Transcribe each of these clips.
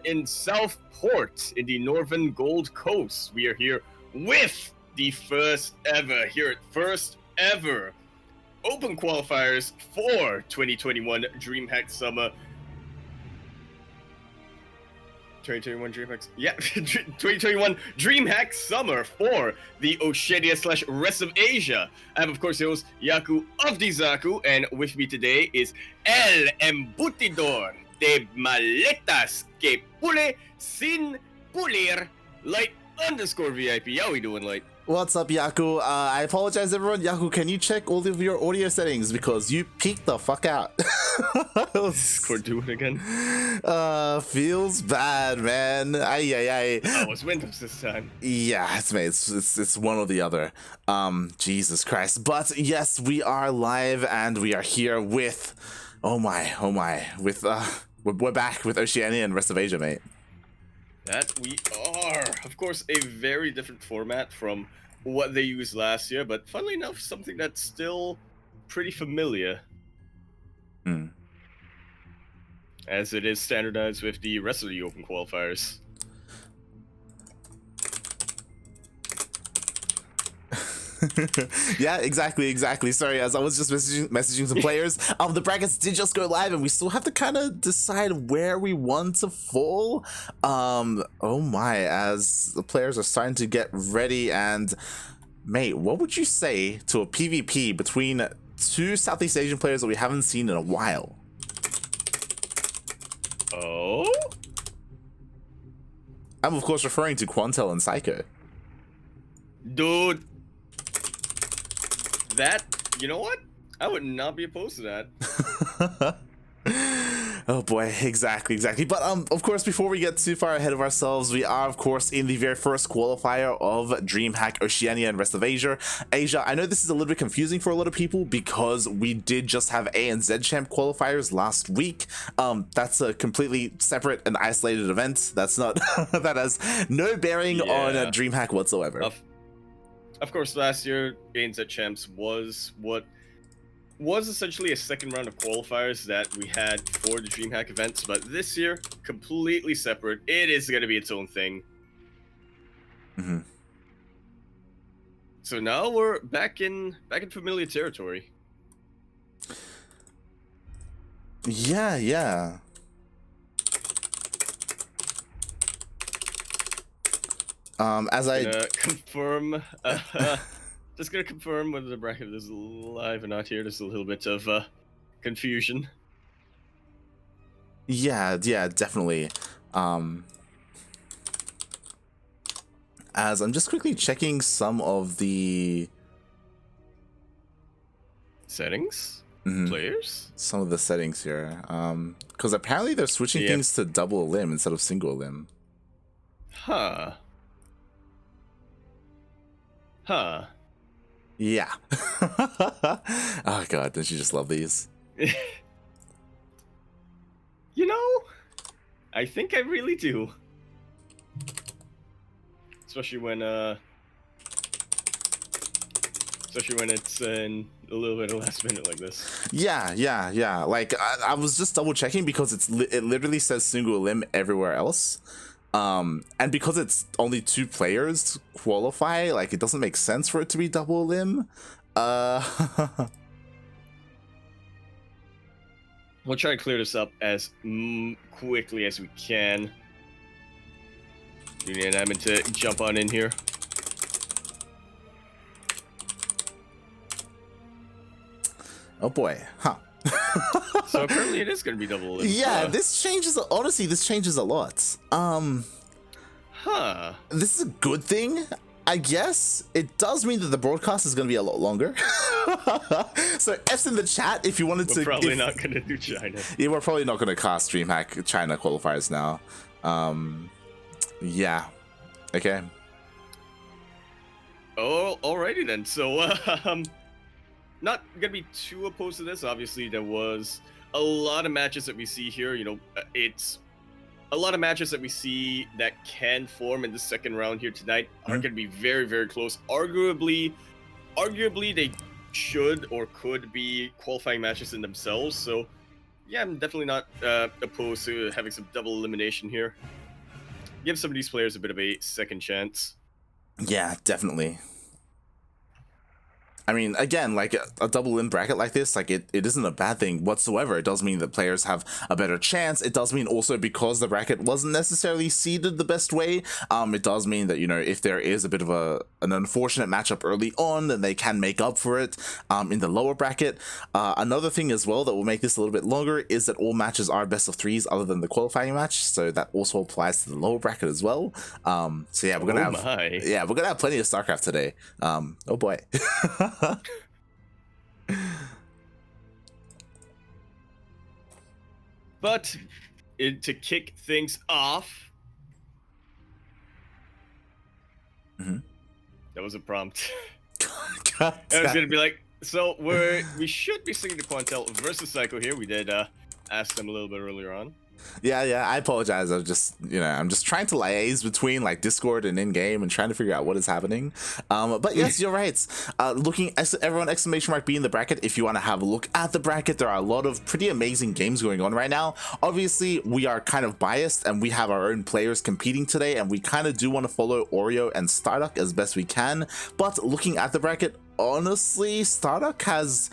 in Southport in the Northern Gold Coast. We are here with the first ever Open Qualifiers for 2021 DreamHack Summer. 2021 DreamHack, yeah, 2021 DreamHack Summer for the Oceania / rest of Asia. I am, of course, your host, Yaku of Yakuzaku, and with me today is El Embutidor de Maletas que Pule Sin Pulir, Light_VIP. How we doing, Light? What's up, Yaku? I apologize, everyone. Yaku, can you check all of your audio settings because you peeked the fuck out. Discord do it again. Feels bad, man. Ay. Oh, it's Windows this time. Yeah, it's one or the other. Jesus Christ. But yes, we are live and we are here with, oh my, with we're back with Oceania and rest of Asia, mate. That we are. Of course, a very different format from what they used last year, but funnily enough, something that's still pretty familiar. As it is standardized with the rest of the Open Qualifiers. Yeah, exactly. Sorry, as I was just messaging some players, the brackets did just go live and we still have to kind of decide where we want to fall. Oh my, as the players are starting to get ready. And mate, what would you say to a PvP between two Southeast Asian players that we haven't seen in a while? Oh? I'm of course referring to Quantel and Saiko. Dude, that, you know what? I would not be opposed to that. Oh boy, exactly. But of course, before we get too far ahead of ourselves, we are of course in the very first qualifier of DreamHack Oceania and rest of Asia. I know this is a little bit confusing for a lot of people because we did just have A and Z champ qualifiers last week. That's a completely separate and isolated event. That's not that has no bearing on DreamHack whatsoever. Of course, last year A and Z champs was essentially a second round of qualifiers that we had for the DreamHack events, but this year, completely separate. It is going to be its own thing. So now we're back in familiar territory. Yeah. As I confirm, just gonna confirm whether the bracket is live or not here. There's a little bit of confusion. Yeah, definitely. As I'm just quickly checking some of the settings, players, some of the settings here. Because apparently they're switching things to double limb instead of single limb. Huh. Yeah. Oh god, don't you just love these? You know, I think I really do. Especially when it's in a little bit of last minute like this. Yeah. Like I was just double checking because it literally says single limb everywhere else. And because it's only 2 players qualify, like it doesn't make sense for it to be double limb. We'll try to clear this up as quickly as we can. And I'm going to jump on in here. Oh boy, huh. So apparently it is going to be double limb. Yeah, this changes, honestly, this changes a lot. This is a good thing, I guess. It does mean that the broadcast is going to be a lot longer. So F's in the chat if you wanted to. We're probably not going to do China. Yeah, we're probably not going to cast DreamHack China qualifiers now. Yeah. Okay. Oh, alrighty then. So, not gonna be too opposed to this. Obviously, there was a lot of matches that we see here. You know, it's a lot of matches that we see that can form in the second round here tonight are gonna be very, very close. Arguably, they should or could be qualifying matches in themselves. So, Yeah, I'm definitely not opposed to having some double elimination here. Give some of these players a bit of a second chance. Yeah, definitely. I mean, again, like a double in bracket like this, like it isn't a bad thing whatsoever. It does mean that players have a better chance. It does mean also because the bracket wasn't necessarily seeded the best way. It does mean that, you know, if there is a bit of an unfortunate matchup early on, then they can make up for it in the lower bracket. Another thing as well that will make this a little bit longer is that all matches are best of threes other than the qualifying match, so that also applies to the lower bracket as well. So yeah, we're gonna we're gonna have plenty of StarCraft today. Oh boy. But to kick things off, that was a prompt. I was gonna be like, so we should be seeing the Quantel versus Saiko here. We did ask them a little bit earlier on. Yeah, I apologize. I'm just trying to liaise between like Discord and in-game and trying to figure out what is happening. But yes, you're right. Looking at everyone exclamation mark B in the bracket. If you want to have a look at the bracket, there are a lot of pretty amazing games going on right now. Obviously, we are kind of biased and we have our own players competing today, and we kind of do want to follow Oreo and Starduck as best we can. But looking at the bracket, honestly, Starduck has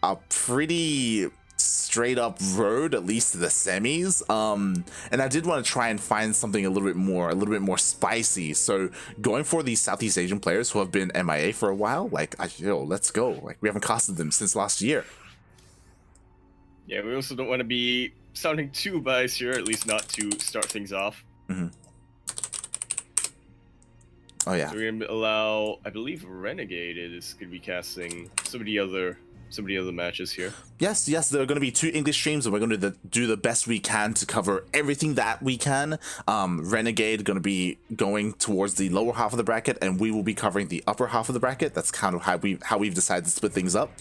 a pretty straight up road, at least to the semis, and I did want to try and find something a little bit more spicy, so going for these Southeast Asian players who have been MIA for a while, like, let's go. Like, we haven't casted them since last year. Yeah, we also don't want to be sounding too biased here, at least not to start things off. Oh yeah, so we're gonna allow, I believe Renegade is gonna be casting some of the other matches here. Yes, there are going to be 2 English streams, and we're going to do the best we can to cover everything that we can. Renegade going to be going towards the lower half of the bracket, and we will be covering the upper half of the bracket. That's kind of how we've decided to split things up.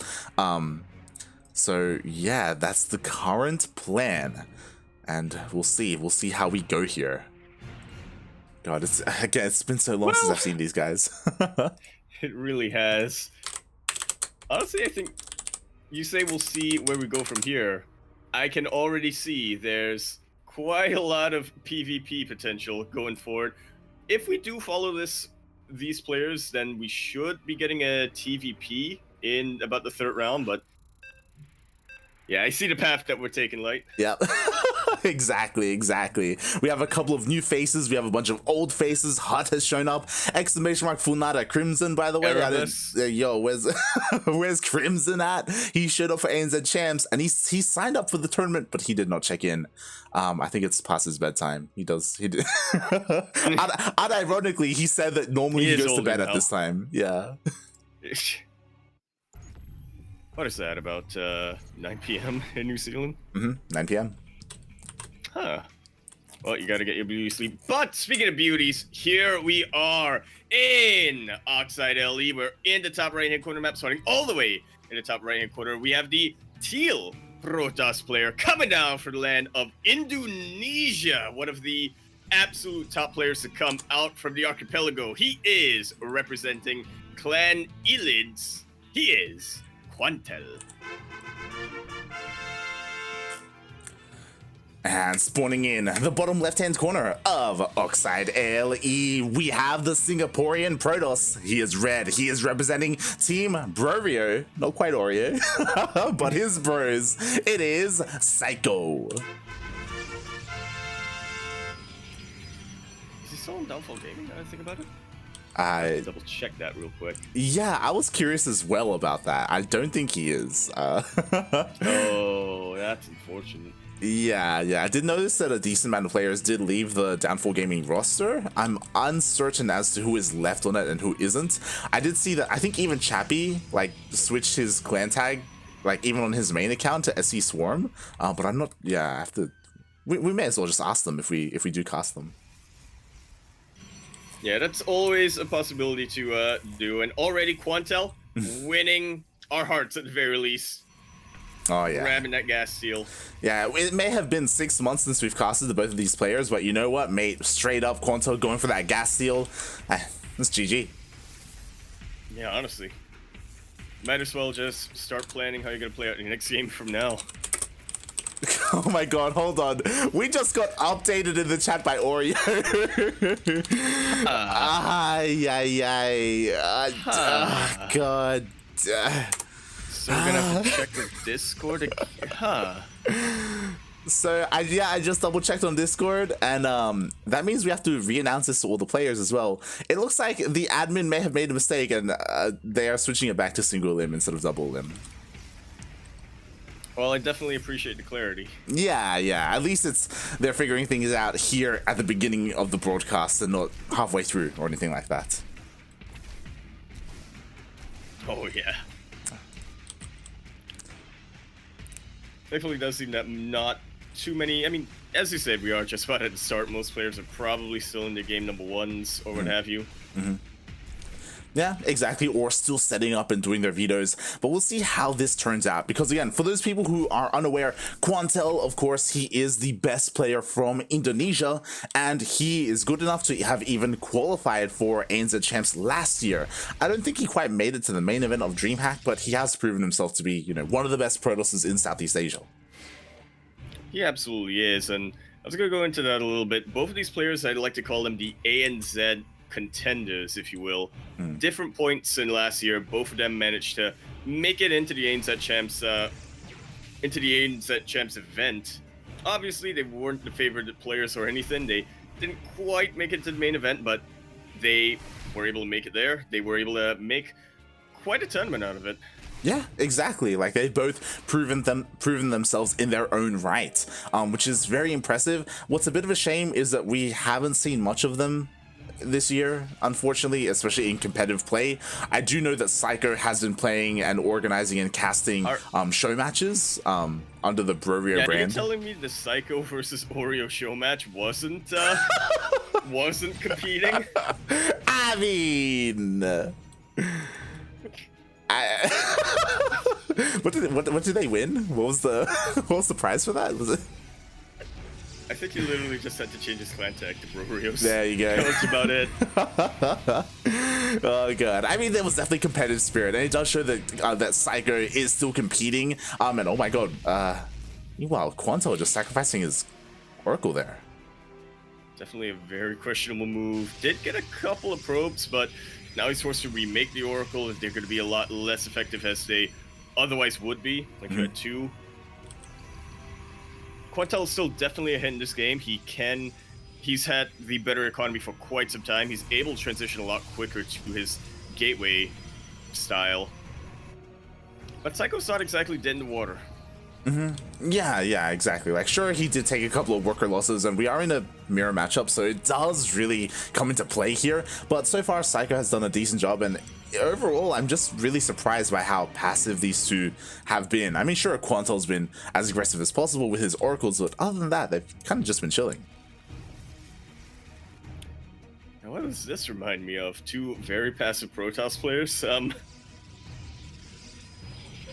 So yeah, that's the current plan, and we'll see how we go here. God, it's been so long since I've seen these guys. It really has. Honestly, I think you say we'll see where we go from here. I can already see there's quite a lot of PvP potential going forward. If we do follow these players, then we should be getting a TVP in about the 3rd round, but yeah, I see the path that we're taking, Light. Yep. Exactly. We have a couple of new faces. We have a bunch of old faces. Hut has shown up. Exclamation mark Funada Crimson, by the way. Yo, where's Crimson at? He showed up for ANZ Champs, and he signed up for the tournament, but he did not check in. I think it's past his bedtime. He did. Unironically, he said that normally he goes to bed at this time. Yeah. What is that, about 9 p.m. in New Zealand? 9 p.m. Huh. Well, you gotta get your beauty sleep. But speaking of beauties, here we are in Oxide LE. We're in the top right-hand corner map, starting all the way in the top right-hand corner. We have the Teal Protoss player coming down for the land of Indonesia. One of the absolute top players to come out from the archipelago. He is representing Clan Ilids. He is Quantel. And spawning in the bottom left-hand corner of Oxide LE, we have the Singaporean Protoss. He is red. He is representing Team Brorio. Not quite Oreo, but his bros. It is Saiko. Is he still on Downfall Gaming, now I think about it? I double check that real quick. Yeah, I was curious as well about that. I don't think he is. Oh, that's unfortunate. Yeah, I did notice that a decent amount of players did leave the Downfall Gaming roster. I'm uncertain as to who is left on it and who isn't. I did see that, I think even Chappie, like, switched his clan tag, like, even on his main account to SC Swarm. But I'm not, I have to, we may as well just ask them if we do cast them. Yeah, that's always a possibility to do. And already Quantel winning our hearts at the very least. Oh yeah, grabbing that gas seal. Yeah, it may have been 6 months since we've casted the both of these players, but you know what, mate? Straight up, Quantel going for that gas seal. That's GG. Yeah, honestly, might as well just start planning how you're gonna play out in your next game from now. Oh my god, hold on. We just got updated in the chat by Oreo. God. So we're gonna have to check the Discord again. So I just double checked on Discord, and that means we have to re-announce this to all the players as well. It looks like the admin may have made a mistake, and they are switching it back to single limb instead of double limb. Well, I definitely appreciate the clarity. Yeah. At least they're figuring things out here at the beginning of the broadcast and not halfway through or anything like that. Oh yeah. Thankfully, it does seem that not too many. I mean, as you said, we are just about at the start. Most players are probably still in their game number ones or what have you. Yeah, exactly, or still setting up and doing their vetoes, but we'll see how this turns out, because again, for those people who are unaware, Quantel, of course, he is the best player from Indonesia, and he is good enough to have even qualified for ANZ Champs last year. I don't think he quite made it to the main event of DreamHack, but he has proven himself to be, you know, one of the best Protosses in Southeast Asia. He absolutely is, and I was going to go into that a little bit. Both of these players, I'd like to call them the ANZ contenders, if you will. Different points in last year, both of them managed to make it into the ANZ Champs event. Obviously, they weren't the favorite players or anything. They didn't quite make it to the main event, but they were able to make it there. They were able to make quite a tournament out of it. Yeah, exactly. Like, they've both proven themselves in their own right, which is very impressive. What's a bit of a shame is that we haven't seen much of them this year, unfortunately, especially in competitive play. I do know that Saiko has been playing and organizing and casting show matches under the RoA brand. You're telling me the Saiko versus Oreo show match wasn't competing? I mean, what did they win? What was the prize for that? Was it? I think he literally just had to change his clan tag to Broreos. There you go. That's about it. Oh god. I mean, there was definitely competitive spirit, and it does show that that Saiko is still competing. And oh my god, wow, Quantel just sacrificing his Oracle there. Definitely a very questionable move. Did get a couple of probes, but now he's forced to remake the Oracle. They're going to be a lot less effective as they otherwise would be. Like you had two. Quantel is still definitely ahead in this game. He's had the better economy for quite some time. He's able to transition a lot quicker to his gateway style. But Saiko's not exactly dead in the water. Yeah, exactly. Like, sure, he did take a couple of worker losses, and we are in a mirror matchup, so it does really come into play here. But so far, Saiko has done a decent job, and overall, I'm just really surprised by how passive these two have been. I mean, sure, Quantel's been as aggressive as possible with his oracles, but other than that, they've kind of just been chilling. Now, what does this remind me of? Two very passive Protoss players.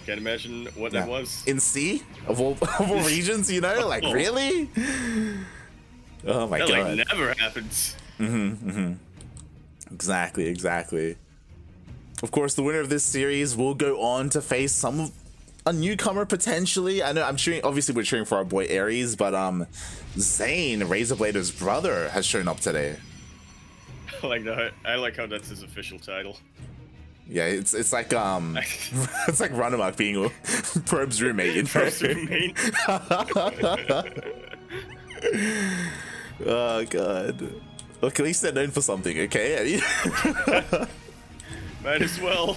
Can't imagine what that was. In C? Of all regions, you know? Like, really? Oh my god. That, like, never happens. Exactly. Of course, the winner of this series will go on to face a newcomer potentially. I know obviously we're cheering for our boy Ares, but Zane, Razorblader's brother, has shown up today. I like that. I like how that's his official title. Yeah, it's like it's like Runamuck being Probe's roommate in Probe's roommate. Oh god. Look, at least they're known for something, okay? Might as well.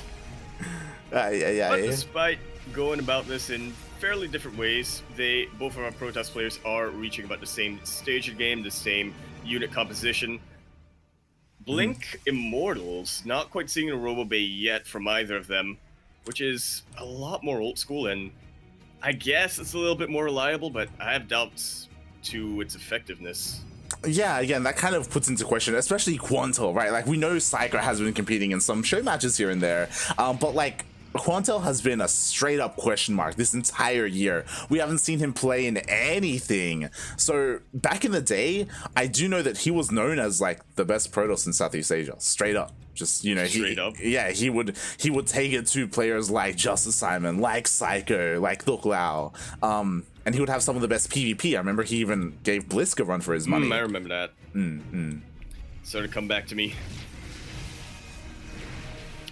Yeah. But despite going about this in fairly different ways, both of our Protoss players are reaching about the same stage of the game, the same unit composition. Blink Immortals, not quite seeing a Robo Bay yet from either of them, which is a lot more old school, and I guess it's a little bit more reliable, but I have doubts to its effectiveness. Yeah, again, that kind of puts into question, especially Quantel, right? Like, we know Saiko has been competing in some show matches here and there, but like, Quantel has been a straight up question mark this entire year. We haven't seen him play in anything. So back in the day, I do know that he was known as like the best Protoss in Southeast Asia, straight up. Just, you know, he would take it to players like Justice Simon, like Saiko, like Ducklings. And he would have some of the best PvP. I remember he even gave Blisk a run for his money. I remember that. Sort of come back to me.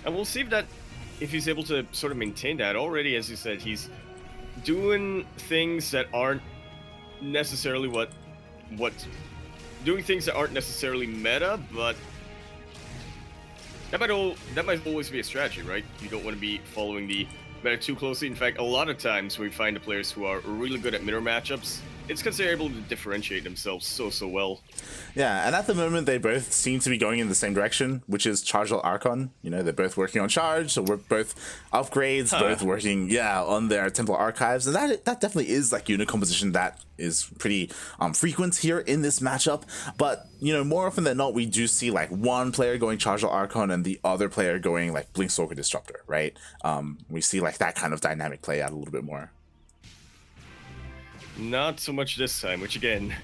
And we'll see if he's able to sort of maintain that. Already, as you said, he's doing things that aren't necessarily doing things that aren't necessarily meta, but that might always be a strategy, right? You don't want to be following the meta too closely. In fact, a lot of times we find the players who are really good at mirror matchups, it's because they're able to differentiate themselves so well. Yeah, and at the moment they both seem to be going in the same direction, which is Charge Archon. You know, they're both working on Charge, so we're both upgrades, both working, on their Templar Archives, and that definitely is like unit composition that is pretty frequent here in this matchup. But you know, more often than not, we do see like one player going Charge Archon and the other player going like Blinkstalker Disruptor, right? We see like that kind of dynamic play out a little bit more. Not so much this time, which again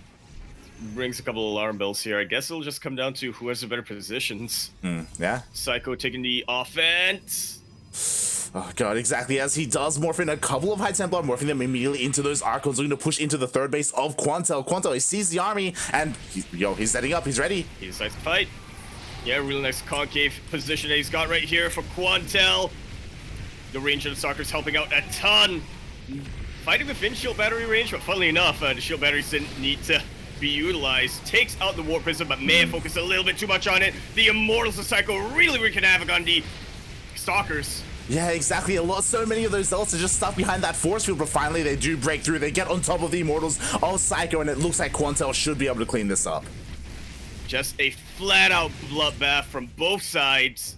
brings a couple alarm bells here. I guess it'll just come down to who has the better positions. Yeah. Saiko taking the offense. Oh god, exactly. As he does morph in a couple of High Templar, morphing them immediately into those Archons, looking to push into the third base of Quantel. Quantel, he sees the army, and he's setting up, he's ready. He decides to fight. Yeah, really nice concave position that he's got right here for Quantel. The range of the Stalker's helping out a ton. Fighting within shield battery range, but funnily enough, the shield batteries didn't need to be utilized. Takes out the Warp Prism, but may have focused a little bit too much on it. The Immortals of Saiko really wreaking havoc on the Stalkers. Yeah, exactly. So many of those Zealots are just stuck behind that force field, but finally they do break through. They get on top of the Immortals of Saiko, and it looks like Quantel should be able to clean this up. Just a flat-out bloodbath from both sides.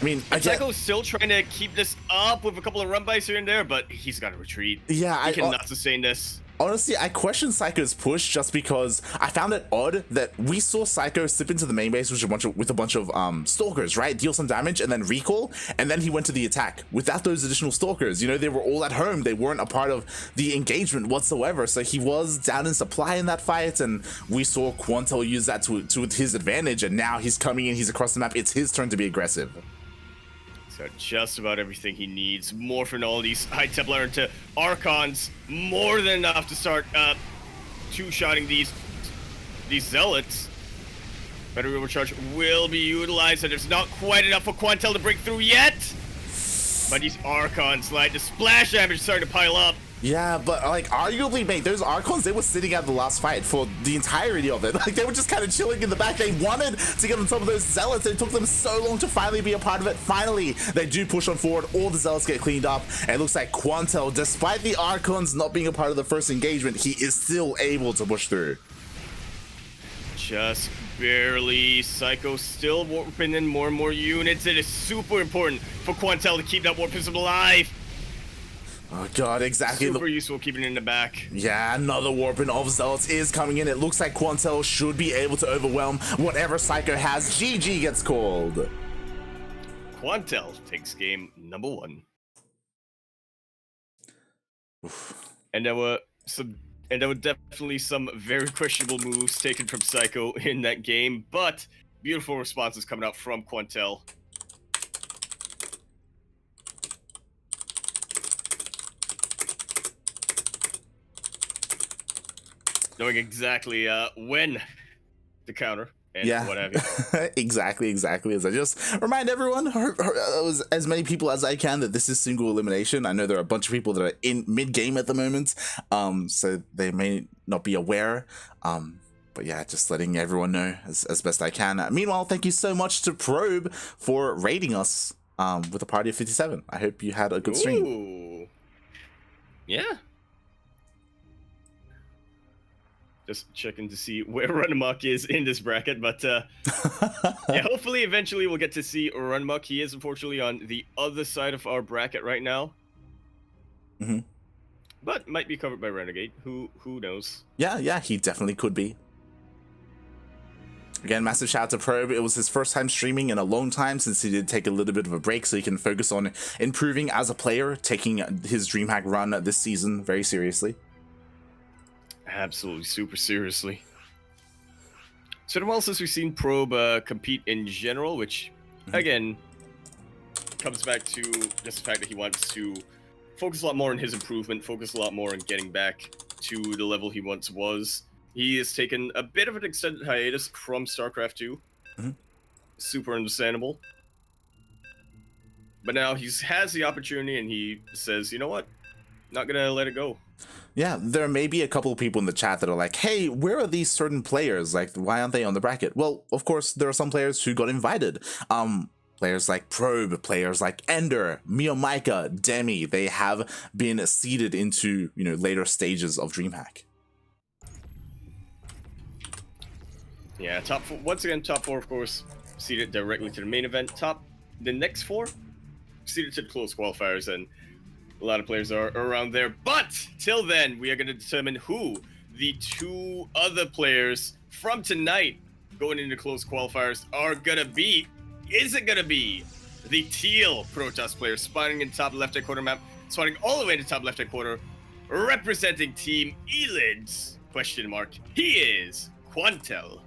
I mean, Saiko's still trying to keep this up with a couple of run-bys here and there, but he's got to retreat. Yeah, he cannot sustain this. Honestly, I question Saiko's push just because I found it odd that we saw Saiko slip into the main base with a bunch of stalkers, right? Deal some damage and then recall, and then he went to the attack without those additional stalkers. You know, they were all at home. They weren't a part of the engagement whatsoever. So he was down in supply in that fight, and we saw Quantel use that to his advantage, and now he's coming in, he's across the map. It's his turn to be aggressive. Got just about everything he needs. Morphing all these High Templar into Archons, more than enough to start two-shotting these Zealots. Battery overcharge will be utilized, and there's not quite enough for Quantel to break through yet. But these Archons, like, the splash damage is starting to pile up. Yeah, but like arguably, mate, those Archons, they were sitting at the last fight for the entirety of it. Like they were just kind of chilling in the back. They wanted to get on top of those Zealots. It took them so long to finally be a part of it. Finally, they do push on forward. All the Zealots get cleaned up. And it looks like Quantel, despite the Archons not being a part of the first engagement, he is still able to push through. Just barely. Saiko still warping in more and more units. It is super important for Quantel to keep that Warp Prism alive. Oh god, exactly. Super useful keeping it in the back. Yeah, another warping of Zealots is coming in. It looks like Quantel should be able to overwhelm whatever Saiko has. GG gets called. Quantel takes game number 1. Oof. And there were definitely some very questionable moves taken from Saiko in that game, but beautiful responses coming out from Quantel. Knowing exactly when to counter and what have you. exactly. As I just remind everyone, as many people as I can, that this is single elimination. I know there are a bunch of people that are in mid-game at the moment, so they may not be aware. But yeah, just letting everyone know as best I can. Meanwhile, thank you so much to Probe for raiding us with a party of 57. I hope you had a good stream. Ooh. Yeah. Just checking to see where Run Amok is in this bracket, but yeah, hopefully eventually we'll get to see Run Amok. He is unfortunately on the other side of our bracket right now. But might be covered by Renegade. Who knows? Yeah, he definitely could be. Again, massive shout out to Probe. It was his first time streaming in a long time since he did take a little bit of a break so he can focus on improving as a player, taking his DreamHack run this season very seriously. Absolutely, super seriously. It's been a while since we've seen Probe compete in general, which, again, comes back to just the fact that he wants to focus a lot more on his improvement, focus a lot more on getting back to the level he once was. He has taken a bit of an extended hiatus from StarCraft 2. Mhm. Super understandable. But now he has the opportunity and he says, you know what? Not gonna let it go. Yeah, there may be a couple of people in the chat that are like, hey, where are these certain players? Like, why aren't they on the bracket? Well, of course, there are some players who got invited. Players like Probe, players like Ender, Miyamika, Demi, they have been seeded into, you know, later stages of DreamHack. Yeah, top four, once again, top four, of course, seeded directly to the main event. The next four, seeded to the close qualifiers, and a lot of players are around there. But till then, we are going to determine who the two other players from tonight going into close qualifiers are going to be. Is it going to be the teal Protoss player spawning in top left-hand corner map, spawning all the way to top left-hand corner, representing Team Elids? Question mark. He is Quantel.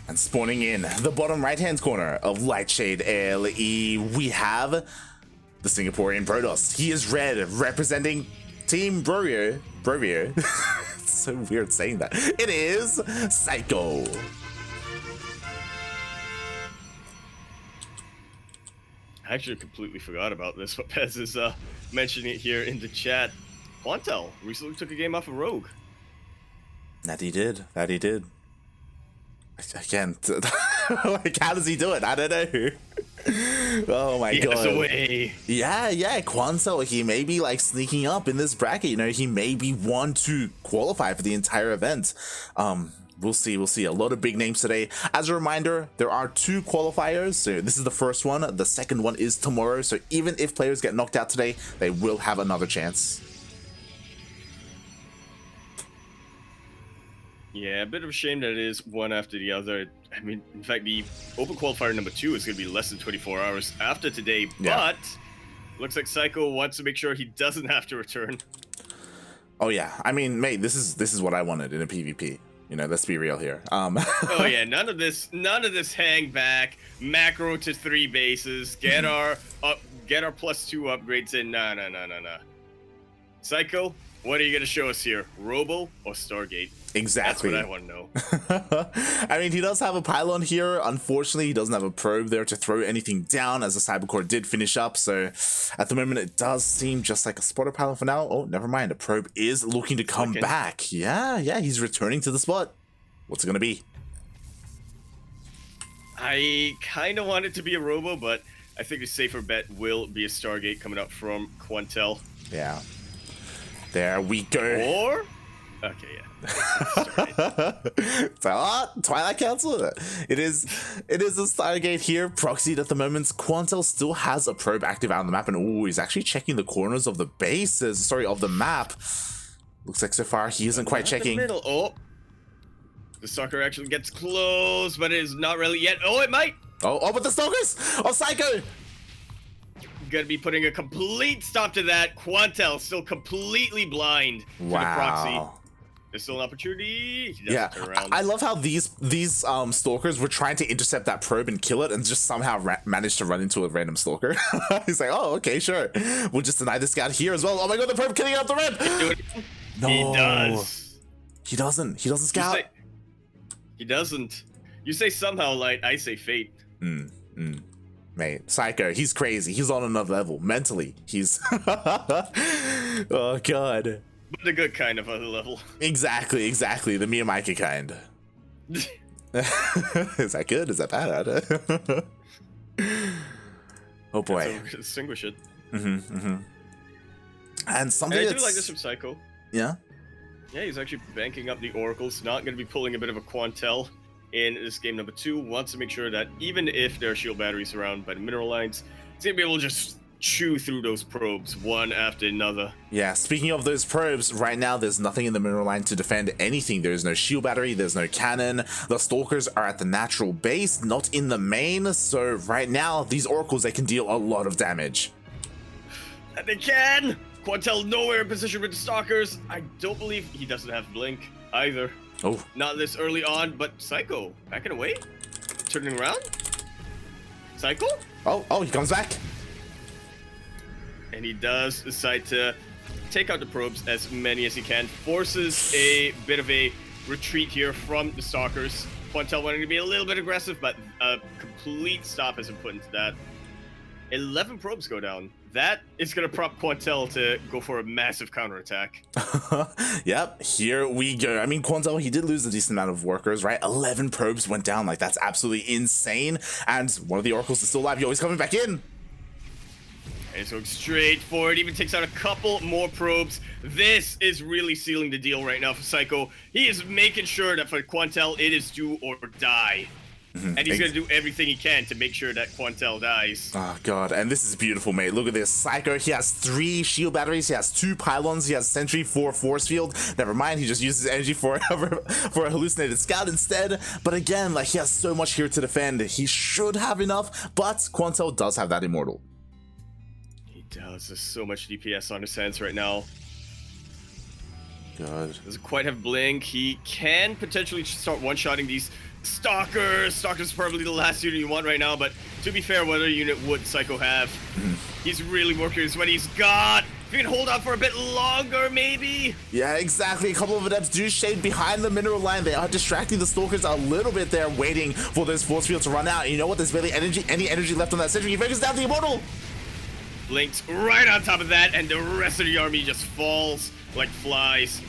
And spawning in the bottom right-hand corner of Lightshade LE, we have the Singaporean Protoss. He is red, representing Team Brovier. It's so weird saying that. It is Saiko. I actually completely forgot about this, but Pez is mentioning it here in the chat. Quantel recently took a game off of Rogue. That he did. I can't. Like, how does he do it? I don't know. Oh my god. Has a way. Yeah, Quantel, he may be like sneaking up in this bracket, you know, he may be one to qualify for the entire event. We'll see. A lot of big names today. As a reminder, there are 2 qualifiers. So this is the first one. The second one is tomorrow. So even if players get knocked out today, they will have another chance. Yeah, a bit of a shame that it is one after the other. I mean, in fact, the open qualifier number 2 is going to be less than 24 hours after today, but looks like Saiko wants to make sure he doesn't have to return. Oh yeah, I mean, mate, this is what I wanted in a PvP. You know, let's be real here. Oh yeah, none of this hang back, macro to 3 bases, get our +2 upgrades in. Nah. Saiko, what are you gonna show us here? Robo or Stargate? Exactly. That's what I want to know. I mean, he does have a pylon here. Unfortunately, he doesn't have a probe there to throw anything down, as the Cybercore did finish up. So at the moment, it does seem just like a spotter pylon for now. Oh, never mind. A probe is looking to come back. Yeah, he's returning to the spot. What's it going to be? I kind of want it to be a Robo, but I think the safer bet will be a Stargate coming up from Quantel. Yeah. There we go. Or... Okay, yeah. Twilight Council. It is a Stargate here, proxied at the moment. Quantel still has a probe active out on the map, and oh, he's actually checking the corners of the bases. Sorry, of the map. Looks like so far he isn't quite checking. Oh, the stalker actually gets close, but it is not really yet. Oh, it might. Oh, but the stalkers! Oh, Saiko! Gonna be putting a complete stop to that. Quantel still completely blind to the proxy. There's still an opportunity. Yeah, I love how these stalkers were trying to intercept that probe and kill it, and just somehow managed to run into a random stalker. He's like, oh, okay, sure. We'll just deny this scout here as well. Oh my god, the probe killing out the red! No, he does. He doesn't scout. He doesn't. You say somehow, Light. I say fate. Mate, Saiko, he's crazy. He's on another level. Mentally, he's... Oh god. But the good kind of other level. Exactly. The Miyamika kind. Is that good? Is that bad? Oh boy. So distinguish it. And something I do like this from Saiko. Yeah? Yeah, he's actually banking up the oracles. Not going to be pulling a bit of a Quantel in this game number 2. Wants to make sure that even if there are shield batteries surrounded by the mineral lines, he's going to be able to just chew through those probes one after another. Yeah, speaking of those probes, right now there's nothing in the mineral line to defend anything. There's no shield battery, there's no cannon. The stalkers are at the natural base, not in the main. So right now, these oracles, they can deal a lot of damage. And they can! Quantel nowhere in position with the stalkers. I don't believe he doesn't have blink either. Oh. Not this early on, but Saiko backing away, turning around. Saiko? Oh, he comes back. And he does decide to take out the probes, as many as he can. Forces a bit of a retreat here from the Stalkers. Quantel wanting to be a little bit aggressive, but a complete stop has been put into that. 11 probes go down. That is going to prompt Quantel to go for a massive counterattack. Yep, here we go. I mean, Quantel, he did lose a decent amount of workers, right? 11 probes went down. Like, that's absolutely insane. And one of the oracles is still alive. Yo, he's coming back in. And he's going straight forward. Even takes out a couple more probes. This is really sealing the deal right now for Saiko. He is making sure that for Quantel, it is do or die. And he's going to do everything he can to make sure that Quantel dies. Oh, God. And this is beautiful, mate. Look at this. Saiko, he has 3 shield batteries. He has 2 pylons. He has sentry, 4 force field. Never mind. He just uses energy for a hallucinated scout instead. But again, like, he has so much here to defend. He should have enough. But Quantel does have that immortal. He does. There's so much DPS on his hands right now. God. Doesn't quite have blink. He can potentially start one-shotting these Stalkers. Stalkers probably the last unit you want right now, but to be fair, what other unit would Saiko have? He's really working with what he's got. If he can hold on for a bit longer, maybe? Yeah, exactly. A couple of adepts do shade behind the mineral line. They are distracting the Stalkers a little bit there, waiting for this force field to run out. And you know what? There's barely any energy left on that sentry. He focus down the immortal. Blinks right on top of that, and the rest of the army just falls like flies.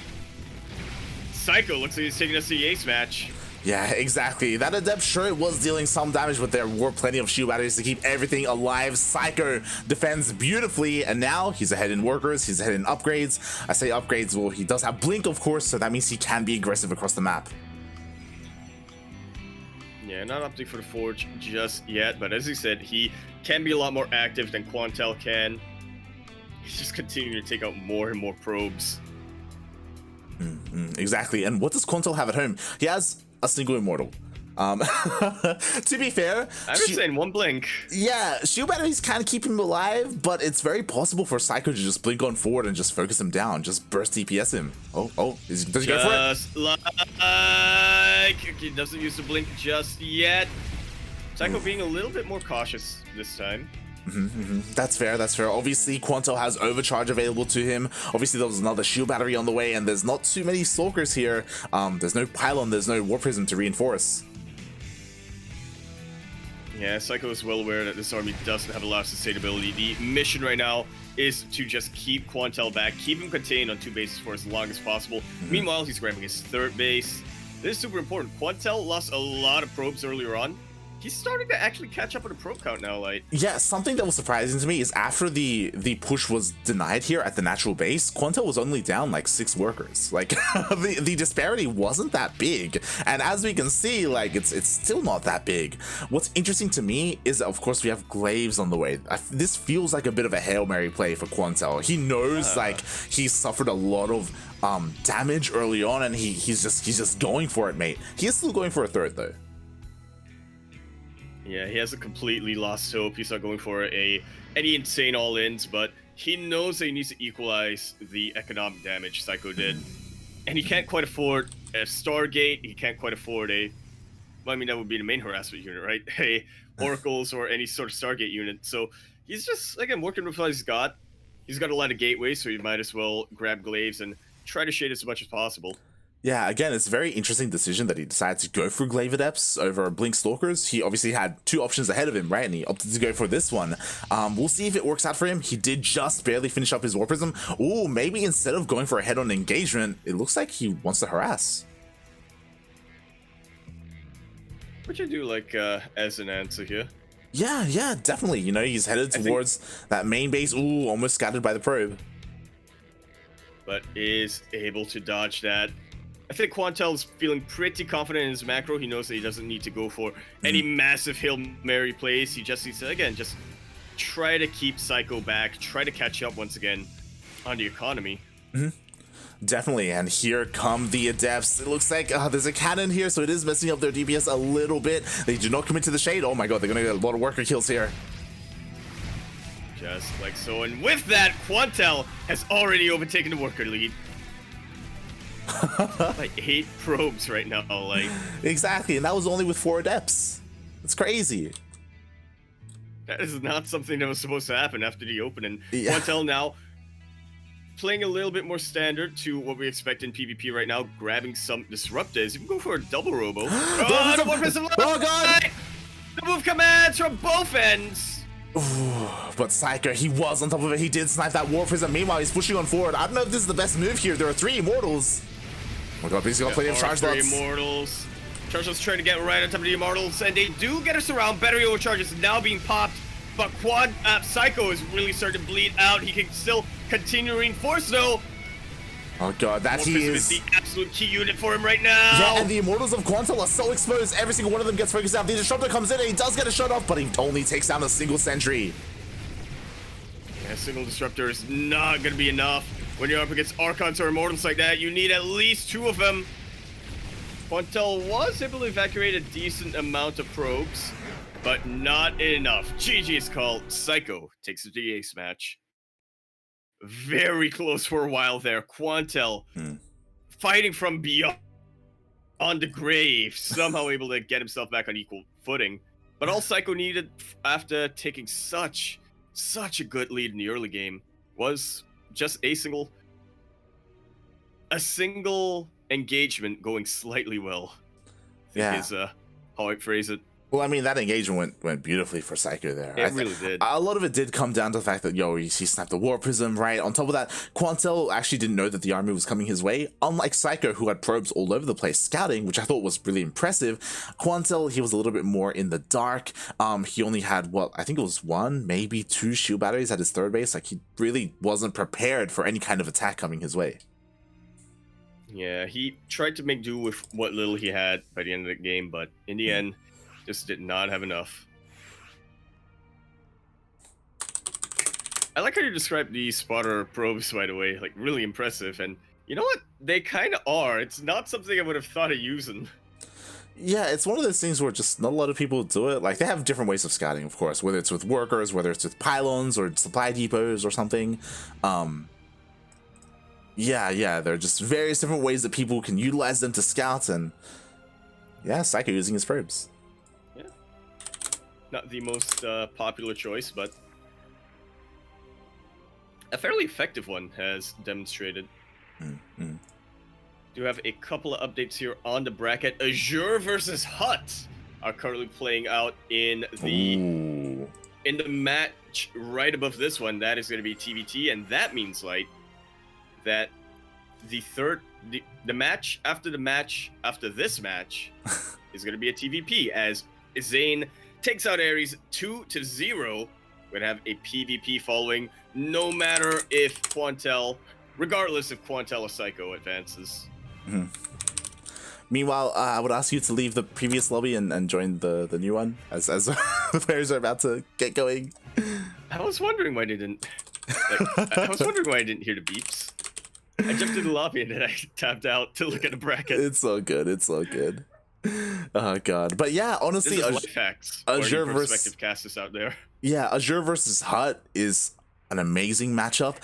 Saiko looks like he's taking us to the ace match. Yeah, exactly. That adept sure was dealing some damage, but there were plenty of shield batteries to keep everything alive. Saiko defends beautifully, and now he's ahead in workers, he's ahead in upgrades. I say upgrades, well, he does have blink, of course, so that means he can be aggressive across the map. Yeah, not opting for the Forge just yet, but as he said, he can be a lot more active than Quantel can. He's just continuing to take out more and more probes. Exactly, and what does Quantel have at home? He has a single immortal. To be fair, I've been saying one blink. Yeah, shield batteries can keep him alive, but it's very possible for Saiko to just blink on forward and just focus him down, just burst DPS him. Does he go for it? Just like he doesn't use the blink just yet. Saiko being a little bit more cautious this time. That's fair, that's fair. Obviously, Quantel has overcharge available to him. Obviously, there was another shield battery on the way, and there's not too many Stalkers here. There's no pylon, there's no War Prism to reinforce. Yeah, Saiko is well aware that this army doesn't have a lot of sustainability. The mission right now is to just keep Quantel back, keep him contained on 2 bases for as long as possible. Meanwhile, he's grabbing his 3rd base. This is super important. Quantel lost a lot of probes earlier on. He's starting to actually catch up with the probe count now, Light. Yeah, something that was surprising to me is after the push was denied here at the natural base, Quantel was only down like 6 workers. Like, the disparity wasn't that big. And as we can see, like, it's still not that big. What's interesting to me is, of course, we have Glaives on the way. This feels like a bit of a Hail Mary play for Quantel. He knows, like, he suffered a lot of damage early on, and he's just going for it, mate. He is still going for a 3rd, though. Yeah, he hasn't completely lost hope. He's not going for any insane all-ins, but he knows that he needs to equalize the economic damage Saiko did. And he can't quite afford a Stargate. He can't quite afford well, I mean, that would be the main harassment unit, right? Oracles or any sort of Stargate unit. So he's just, again, working with what he's got. He's got a lot of gateways, so he might as well grab Glaives and try to shade as much as possible. Yeah, again, it's a very interesting decision that he decided to go for Glaive Adepts over Blink Stalkers. He obviously had 2 options ahead of him, right? And he opted to go for this one. We'll see if it works out for him. He did just barely finish up his War Prism. Ooh, maybe instead of going for a head-on engagement, it looks like he wants to harass. What you do, like, as an answer here? Yeah, definitely. You know, he's headed towards that main base. Ooh, almost scattered by the probe. But is able to dodge that. I think Quantel's feeling pretty confident in his macro. He knows that he doesn't need to go for any massive Hail Mary plays. He just needs to, again, just try to keep Saiko back, try to catch up once again on the economy. Definitely, and here come the Adepts. It looks like there's a cannon here, so it is messing up their DPS a little bit. They do not commit to the shade. Oh my god, they're gonna get a lot of worker kills here. Just like so, and with that, Quantel has already overtaken the worker lead. Like 8 probes right now, like. Exactly, and that was only with 4 Adepts. It's crazy. That is not something that was supposed to happen after the opening. Yeah. Quantel now playing a little bit more standard to what we expect in PvP right now, grabbing some disruptors. You can go for a double robo. Oh, the one person Oh god! The move commands from both ends. Ooh, but Saiko, he was on top of it. He did snipe that War Prism. Meanwhile, he's pushing on forward. I don't know if this is the best move here. There are 3 Immortals. Oh my god, but he's got plenty of charge slots. 3 Immortals. Charge slots trying to get right on top of the Immortals, and they do get us around. Battery overcharge is now being popped, but Saiko is really starting to bleed out. He can still continue to reinforce though. Oh god, that he is the absolute key unit for him right now. Yeah, and the Immortals of Quantel are so exposed. Every single one of them gets focused out. The Disruptor comes in and he does get a shot off, but he only takes down a single sentry. Yeah, a single Disruptor is not going to be enough. When you're up against Archons or Immortals like that, you need at least 2 of them. Quantel was able to evacuate a decent amount of probes, but not enough. GG's call. Saiko takes the ace match. Very close for a while there. Quantel fighting from beyond on the grave, somehow able to get himself back on equal footing. But all Saiko needed after taking such a good lead in the early game was just a single engagement going slightly well. I think is how I phrase it. Well, I mean, that engagement went beautifully for Saiko there. It really did. A lot of it did come down to the fact that, he snapped the War Prism, right? On top of that, Quantel actually didn't know that the army was coming his way. Unlike Saiko, who had probes all over the place scouting, which I thought was really impressive, Quantel, he was a little bit more in the dark. He only had, I think it was 1, maybe 2 shield batteries at his third base. Like, he really wasn't prepared for any kind of attack coming his way. Yeah, he tried to make do with what little he had by the end of the game, but in the end, just did not have enough. I like how you described the spotter probes, by the way. Like, really impressive. And you know what? They kind of are. It's not something I would have thought of using. Yeah, it's one of those things where just not a lot of people do it. Like, they have different ways of scouting, of course, whether it's with workers, whether it's with pylons or supply depots or something. Yeah, there are just various different ways that people can utilize them to scout, and yeah, Saiko using his probes. Yeah. Not the most popular choice, but a fairly effective one, has demonstrated. Do have a couple of updates here on the bracket. Azure versus Hut are currently playing out in the match right above this one. That is going to be TVT, and that means that the match after this match is going to be a TVP, as Zane takes out Ares 2-0. We're going to have a PvP following, no matter if regardless if Quantel or Saiko advances. Meanwhile, I would ask you to leave the previous lobby and join the new one as the players are about to get going. I was wondering why they didn't. I was wondering why I didn't hear the beeps. I jumped in the lobby and then I tapped out to look at the bracket. It's all good. It's all good. Oh god. But yeah, honestly, this is life hacks. Azure versus prospective casters out there. Yeah, Azure versus Hut is an amazing matchup.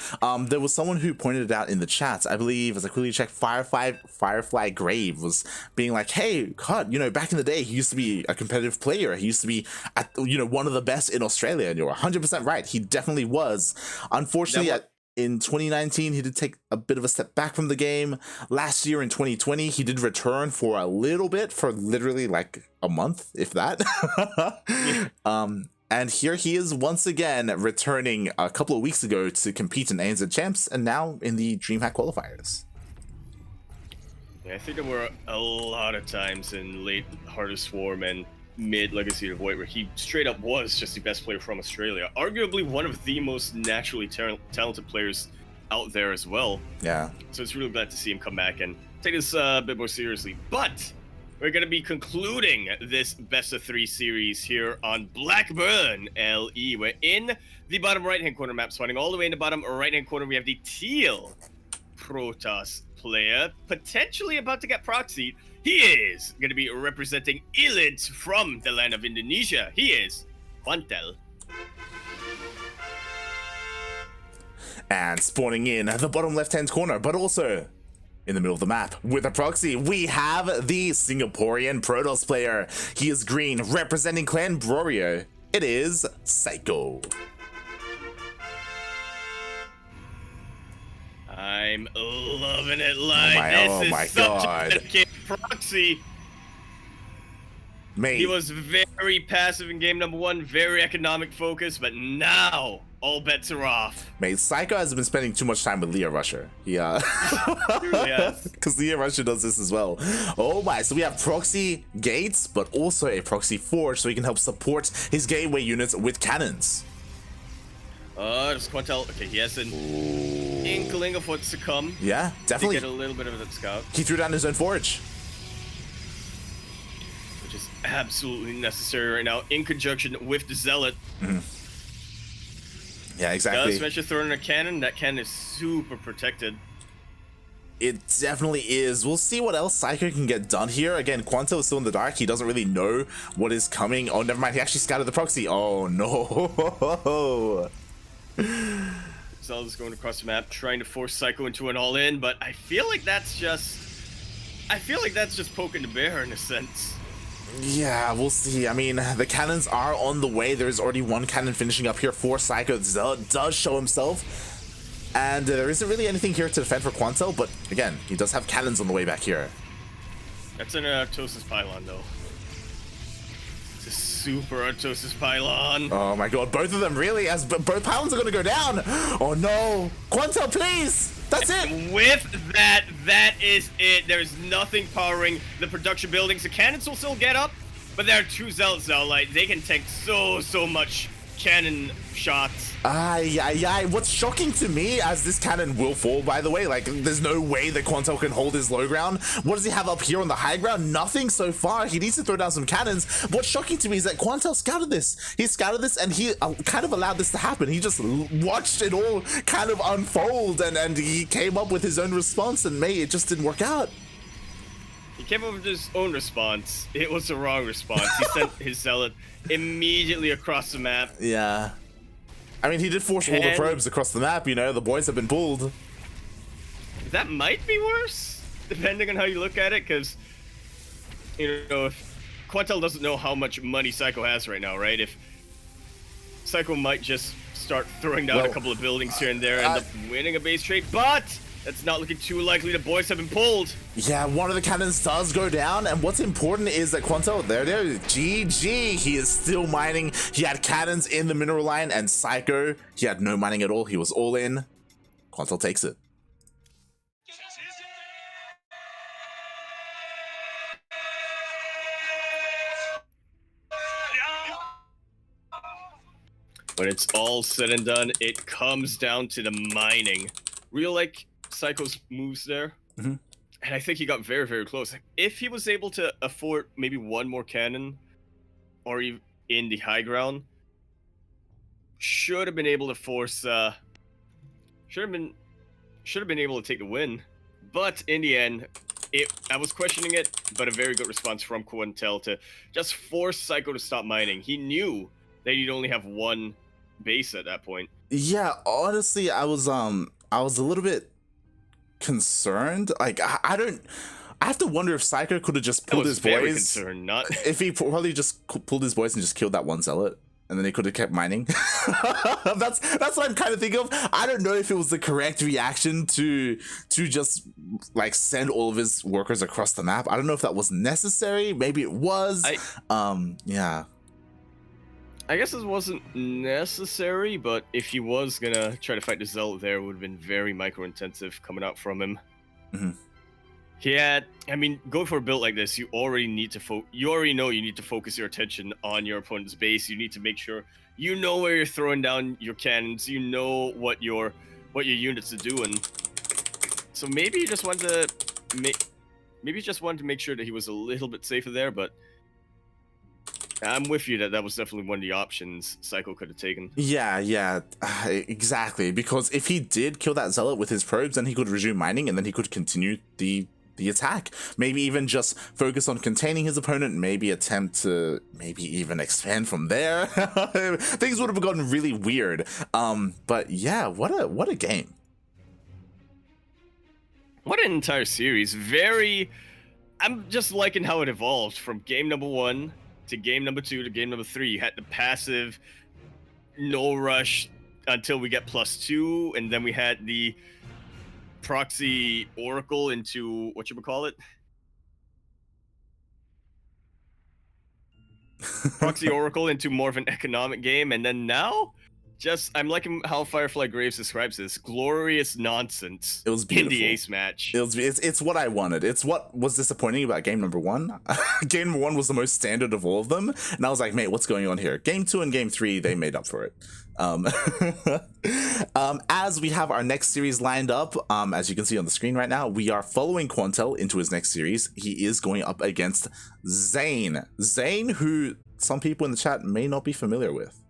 There was someone who pointed it out in the chat. I believe, as I quickly checked, Firefly Grave was being like, "Hey, Hut, back in the day, he used to be a competitive player. He used to be, one of the best in Australia." And you're 100% right. He definitely was. Unfortunately, in 2019, he did take a bit of a step back from the game. Last year in 2020, he did return for a little bit, for literally like a month, if that. And here he is once again, returning a couple of weeks ago to compete in ANZ Champs, and now in the DreamHack qualifiers. Yeah, I think there were a lot of times in late Heart of Swarm and mid Legacy of Void where he straight up was just the best player from Australia. Arguably one of the most naturally talented players out there as well. Yeah. So it's really glad to see him come back and take this a bit more seriously. But we're going to be concluding this best of 3 series here on Blackburn LE. We're in the bottom right-hand corner map, spawning all the way in the bottom right-hand corner. We have the teal Protoss player, potentially about to get proxied. He is going to be representing Elite from the land of Indonesia. He is Quantel. And spawning in the bottom left-hand corner, but also in the middle of the map with a proxy, we have the Singaporean Protoss player. He is green, representing Clan Brorio. It is Saiko. I'm loving it, like Oh my this is such God. a dedicated proxy. Mate. He was very passive in game number 1, very economic focus, but now all bets are off. Mate, Saiko has been spending too much time with Leah Rusher. Yeah. Yes. Because Leah Rusher does this as well. Oh my, so we have proxy gates, but also a proxy forge, so he can help support his gateway units with cannons. Does Quantel, okay, he has an inkling of what's to come. Yeah, definitely. To get a little bit of that scout. He threw down his own forge. Which is absolutely necessary right now, in conjunction with the Zealot. Yeah, exactly. Does venture throwing a cannon, that cannon is super protected. It definitely is. We'll see what else Saiko can get done here. Again, Quantel is still in the dark. He doesn't really know what is coming. Oh, never mind. He actually scouted the proxy. Oh, no. Zelda's going across the map, trying to force Saiko into an all-in, but I feel like that's just poking the bear in a sense. Yeah, we'll see. I mean, the cannons are on the way. There's already one cannon finishing up here for Saiko. Zealot does show himself, and there isn't really anything here to defend for Quantel, but again, he does have cannons on the way back here. That's an Artosis pylon, though. It's a super Artosis pylon. Oh my god, both of them really, as both pylons are gonna go down. Oh no, Quantel, please. That's it. With that, that is it. There's nothing powering the production buildings. The cannons will still get up, but there are 2 Zealots now. Like, they can take so much cannon shots. What's shocking to me, as this cannon will fall, by the way, like, there's no way that Quantel can hold his low ground. What does he have up here on the high ground? Nothing so far. He needs to throw down some cannons. What's shocking to me is that Quantel scouted this. He scouted this, and he kind of allowed this to happen. He just watched it all kind of unfold, and he came up with his own response, and it just didn't work out. He came up with his own response. It was the wrong response. He sent his Zealot immediately across the map. Yeah. I mean, he did force all the probes across the map, you know, the boys have been pulled. That might be worse, depending on how you look at it, because, you know, if Quantel doesn't know how much money Saiko has right now, right? If Saiko might just start throwing down a couple of buildings here and there, end up winning a base trade, but that's not looking too likely. The boys have been pulled. Yeah, one of the cannons does go down, and what's important is that Quantel, there, GG, he is still mining. He had cannons in the mineral line, and Saiko, he had no mining at all. He was all in. Quantel takes it. When it's all said and done, it comes down to the mining. Real like Saiko's moves there. And I think he got very close. If he was able to afford maybe one more cannon, or even in the high ground, should have been able to force. Should have been able to take the win. But in the end, I was questioning it, but a very good response from Quantel to just force Saiko to stop mining. He knew that he'd only have one base at that point. Yeah, honestly, I was a little bit concerned. Like, I have to wonder if Saiko could have just pulled his boys. Concerned, not if he probably just pulled his boys and just killed that one Zealot, and then he could have kept mining. That's what I'm kind of thinking of. I don't know if it was the correct reaction to just like send all of his workers across the map. I don't know if that was necessary. Maybe it was. Yeah. I guess it wasn't necessary, but if he was gonna try to fight the Zealot there, it would have been very micro-intensive coming out from him. He had, I mean, go for a build like this, you already need to you already know you need to focus your attention on your opponent's base. You need to make sure you know where you're throwing down your cannons. You know what your units are doing. So maybe he just wanted to make sure that he was a little bit safer there, but I'm with you that was definitely one of the options Saiko could have taken. Yeah, exactly. Because if he did kill that Zealot with his probes, then he could resume mining, and then he could continue the attack. Maybe even just focus on containing his opponent, maybe attempt to maybe even expand from there. Things would have gotten really weird. But yeah, what a game. What an entire series. I'm just liking how it evolved from game number 1 to game number 2 to game number 3. You had the passive, no rush until we get +2, and then we had the proxy oracle into whatchamacallit? Proxy oracle into more of an economic game, and then now I'm liking how Firefly Graves describes this glorious nonsense. It was in the beautiful. ace match. It's what I wanted. It's what was disappointing about game number 1. Game number 1 was the most standard of all of them, and I was like, mate, what's going on here? Game 2 and game 3, they made up for it. As we have our next series lined up, as you can see on the screen right now, we are following Quantel into his next series. He is going up against Zane, who some people in the chat may not be familiar with.